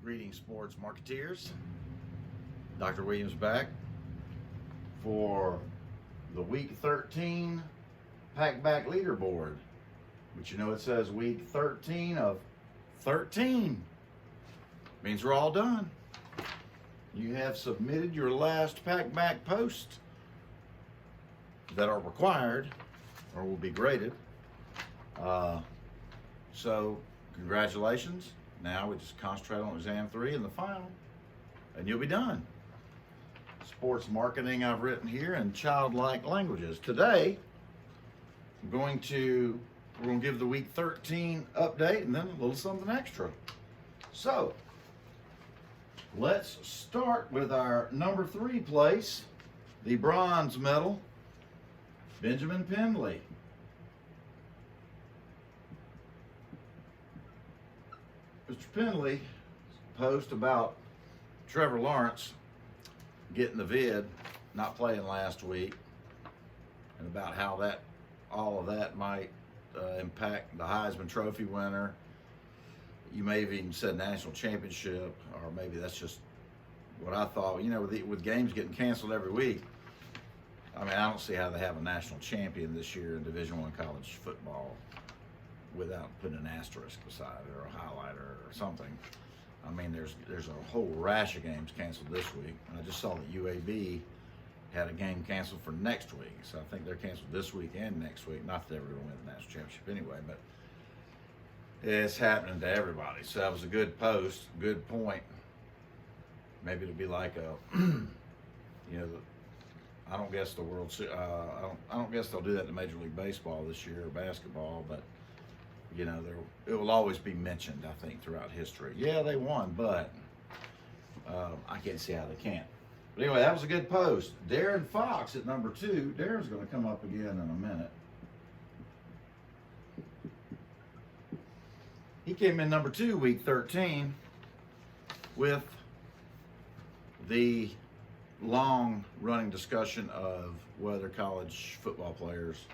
Greetings, sports marketeers. Dr. Williams back for the week 13 Packback Leaderboard. But you know it says week 13 of 13. Means we're all done. You have submitted your last Packback post that are required or will be graded. So congratulations. Now we just concentrate on exam 3 and the final, and you'll be done. Sports marketing I've written here in childlike languages. Today, we're going to give the week 13 update and then a little something extra. So, let's start with our number 3 place, the bronze medal, Benjamin Pendley. Mr. Pendley post about Trevor Lawrence getting the vid, not playing last week, and about how all of that might impact the Heisman Trophy winner. You may have even said national championship, or maybe that's just what I thought. You know, with games getting canceled every week, I mean, I don't see how they have a national champion this year in Division I college football without putting an asterisk beside it or a highlighter or something. I mean, there's a whole rash of games canceled this week. And I just saw that UAB had a game canceled for next week. So I think they're canceled this week and next week. Not that they're going to win the national championship anyway, but it's happening to everybody. So that was a good post, good point. Maybe it'll be like a, you know, I don't guess the World Series, I don't guess they'll do that to Major League Baseball this year or basketball, but you know, it will always be mentioned, I think, throughout history. Yeah, they won, but I can't see how they can't. But anyway, that was a good post. Darren Fox at number 2. Darren's going to come up again in a minute. He came in number 2, week 13, with the long-running discussion of whether college football players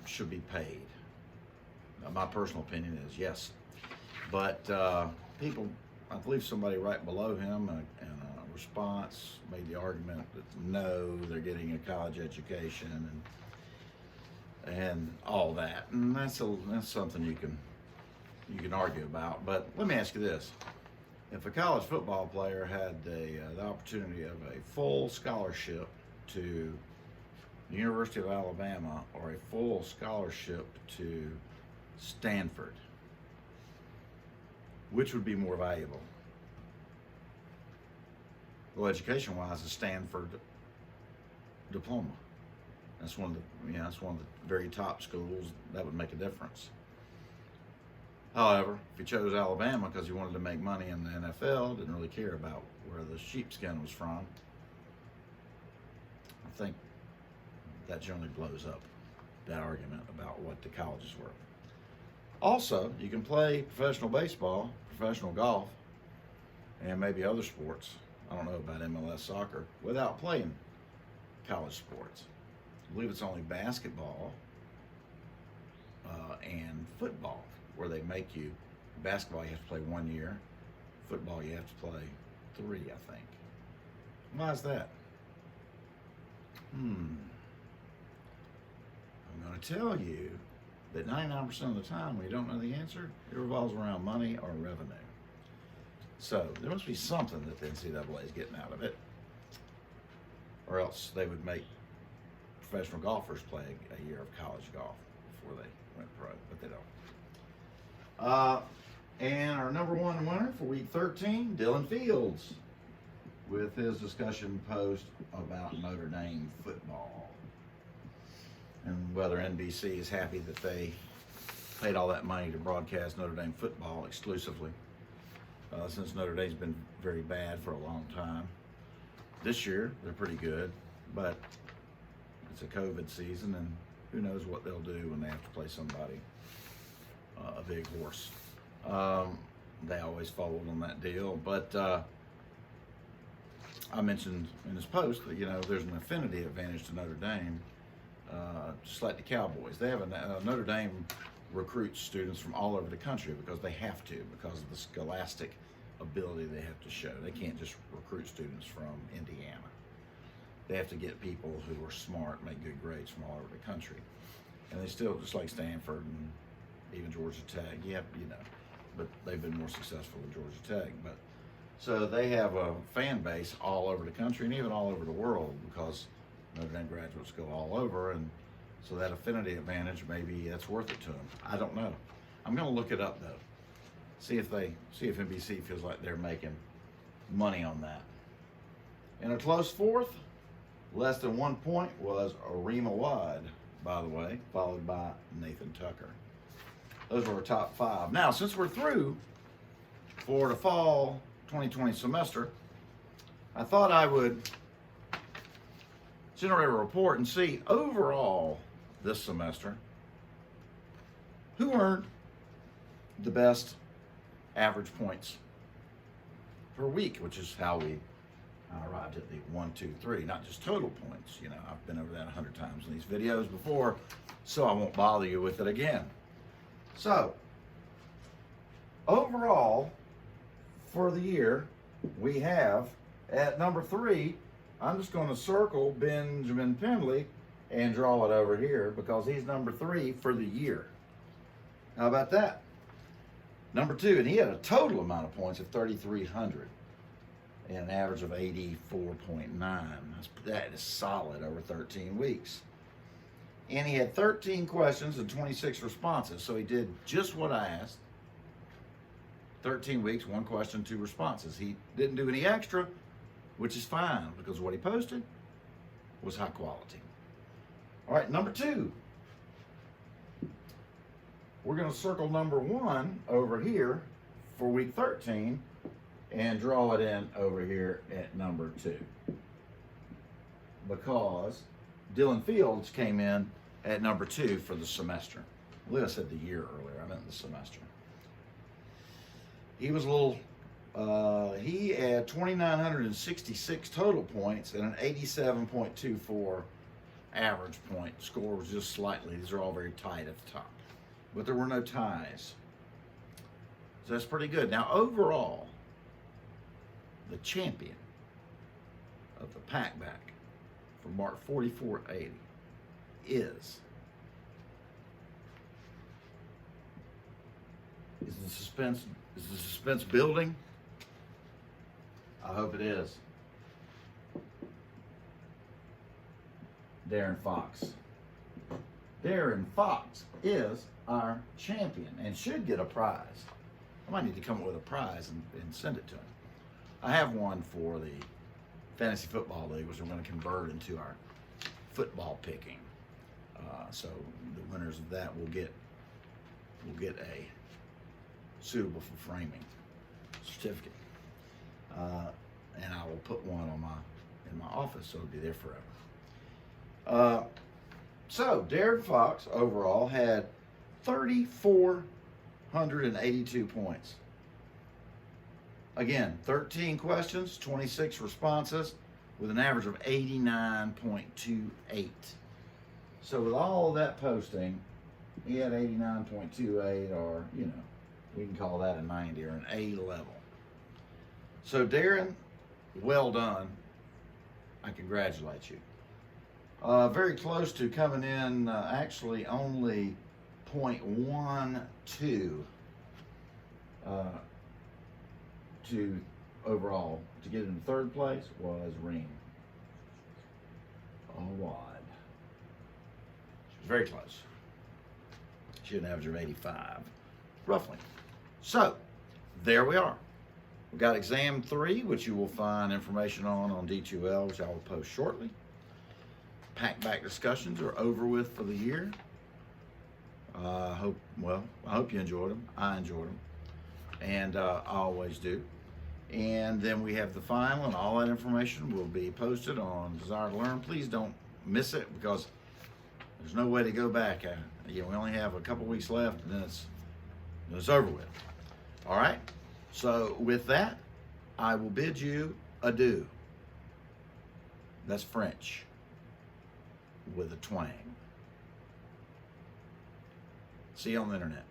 should be paid. My personal opinion is yes, but people, I believe somebody right below him in a response made the argument that no, they're getting a college education and all that, and that's something you can argue about. But let me ask you this: if a college football player had the opportunity of a full scholarship to the University of Alabama or a full scholarship to Stanford, which would be more valuable? Well, education-wise, a Stanford diploma. That's one of the very top schools. That would make a difference. However, if he chose Alabama because he wanted to make money in the NFL, didn't really care about where the sheepskin was from, I think that generally blows up that argument about what the college is worth. Also, you can play professional baseball, professional golf, and maybe other sports. I don't know about MLS soccer without playing college sports. I believe it's only basketball and football where they make you. Basketball you have to play 1 year. Football you have to play 3, I think. Why is that? I'm going to tell you that 99% of the time when you don't know the answer, it revolves around money or revenue. So there must be something that the NCAA is getting out of it, or else they would make professional golfers play a year of college golf before they went pro, but they don't. And our number 1 winner for week 13, Dylan Fields, with his discussion post about Notre Dame football and whether NBC is happy that they paid all that money to broadcast Notre Dame football exclusively, since Notre Dame's been very bad for a long time. This year, they're pretty good, but it's a COVID season, and who knows what they'll do when they have to play somebody, a big horse. They always fold on that deal, but I mentioned in his post that, you know, there's an affinity advantage to Notre Dame, just like the Cowboys. They have a Notre Dame recruits students from all over the country because they have to, because of the scholastic ability they have to show. They can't just recruit students from Indiana. They have to get people who are smart, make good grades from all over the country. And they still, just like Stanford and even Georgia Tech, but they've been more successful than Georgia Tech. But so they have a fan base all over the country and even all over the world, because Notre Dame graduates go all over, and so that affinity advantage, maybe that's worth it to them. I don't know. I'm going to look it up though. See if NBC feels like they're making money on that. In a close fourth, less than 1 point, was Arima Wide, by the way, followed by Nathan Tucker. Those were our top 5. Now, since we're through for the fall 2020 semester, I thought I would generate a report and see overall this semester who earned the best average points per week, which is how we arrived at the 1, 2, 3, not just total points. I've been over that 100 times in these videos before, so I won't bother you with it again. So, overall, for the year, we have at number 3, I'm just going to circle Benjamin Pendley and draw it over here because he's number 3 for the year. How about that? Number 2, and he had a total amount of points of 3,300 and an average of 84.9. That is solid over 13 weeks. And he had 13 questions and 26 responses, so he did just what I asked. 13 weeks, 1 question, 2 responses. He didn't do any extra, which is fine because what he posted was high quality. All right, number 2. We're going to circle number 1 over here for week 13 and draw it in over here at number 2. Because Dylan Fields came in at number 2 for the semester. I believe I said the year earlier, I meant the semester. He was he had 2,966 total points and an 87.24 average point. Score was just slightly, these are all very tight at the top, but there were no ties. So that's pretty good. Now overall, the champion of the Packback for Mark 4480 is the suspense building? I hope it is. Darren Fox. Darren Fox is our champion and should get a prize. I might need to come up with a prize and send it to him. I have one for the Fantasy Football League, which I'm going to convert into our football picking. So the winners of that will get a suitable for framing certificate, and I will put one in my office, so it'll be there forever. So Darren Fox overall had 3,482 points. Again, 13 questions, 26 responses, with an average of 89.28. So with all of that posting, he had 89.28, or, we can call that a 90 or an A level. So Darren, well done. I congratulate you. Very close to coming in, actually only 0.12 to overall to get in third place was Reem. All wide. She was very close. She had an average of 85, roughly. So, there we are. We've got exam 3, which you will find information on D2L, which I will post shortly. Packback discussions are over with for the year. I hope you enjoyed them. I enjoyed them. And I always do. And then we have the final, and all that information will be posted on Desire to Learn. Please don't miss it, because there's no way to go back. We only have a couple weeks left, and then it's over with. All right? So with that, I will bid you adieu. That's French with a twang. See you on the internet.